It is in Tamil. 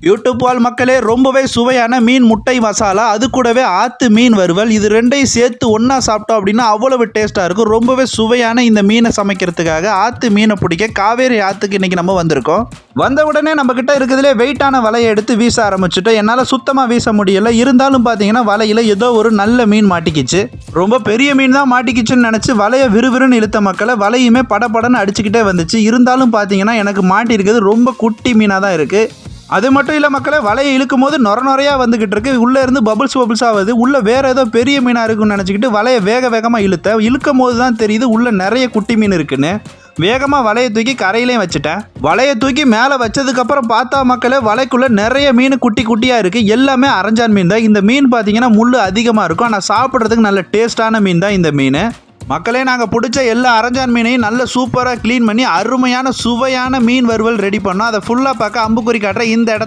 யூடியூப் வாழ் மக்களே, ரொம்பவே சுவையான மீன் முட்டை மசாலா, அது கூடவே ஆத்து மீன் வறுவல், இது ரெண்டையும் சேர்த்து ஒன்றா சாப்பிட்டோம் அப்படின்னா அவ்வளவு டேஸ்ட்டாக இருக்கும். ரொம்பவே சுவையான இந்த மீனை சமைக்கிறதுக்காக ஆத்து மீனை பிடிக்க காவேரி ஆற்றுக்கு இன்றைக்கி நம்ம வந்திருக்கோம். வந்த உடனே நம்மக்கிட்ட இருக்கிறதுலே வெயிட்டான வலையை எடுத்து வீச ஆரம்பிச்சுட்டோம். என்னால் சுத்தமாக வீச முடியலை. இருந்தாலும் பார்த்தீங்கன்னா வலையில் ஏதோ ஒரு நல்ல மீன் மாட்டிக்கிச்சு. ரொம்ப பெரிய மீன் தான் மாட்டிக்கிச்சுன்னு நினச்சி வலையை விறுவிறுன்னு இழுத்த மக்களை வலையுமே படப்படன்னு அடிச்சுக்கிட்டே வந்துச்சு. இருந்தாலும் பார்த்தீங்கன்னா எனக்கு மாட்டியிருக்கிறது ரொம்ப குட்டி மீனாக தான் இருக்குது. அது மட்டும் இல்லை மக்களே, வலையை இழுக்கும் போது நொறையாக வந்துக்கிட்டு இருக்கு. உள்ளே இருந்து பபுள்ஸ் ஆகுது. உள்ளே வேறு ஏதோ பெரிய மீனாக இருக்குன்னு நினச்சிக்கிட்டு வலையை வேகமாக இழுக்கும் போது தான் தெரியுது உள்ளே நிறைய குட்டி மீன் இருக்குன்னு. வேகமாக வலையை தூக்கி கரையிலையும் வச்சுட்டேன். வலையை தூக்கி மேலே வச்சதுக்கப்புறம் பார்த்தா மக்களே, வலைக்குள்ளே நிறைய மீன் குட்டியாக இருக்குது. எல்லாமே அரஞ்சான் மீன் தான். இந்த மீன் பார்த்தீங்கன்னா முள் அதிகமாக இருக்கும். ஆனால் சாப்பிட்றதுக்கு நல்ல டேஸ்ட்டான மீன் தான் இந்த மீன். மக்களே, நாங்கள் பிடிச்ச எல்லா அரஞ்சான் மீனையும் நல்ல சூப்பராக க்ளீன் பண்ணி அருமையான சுவையான மீன் வறுவல் ரெடி பண்ணோம். அதை ஃபுல்லாக பார்க்க அம்புக்குறி காட்டுற இந்த இடத்த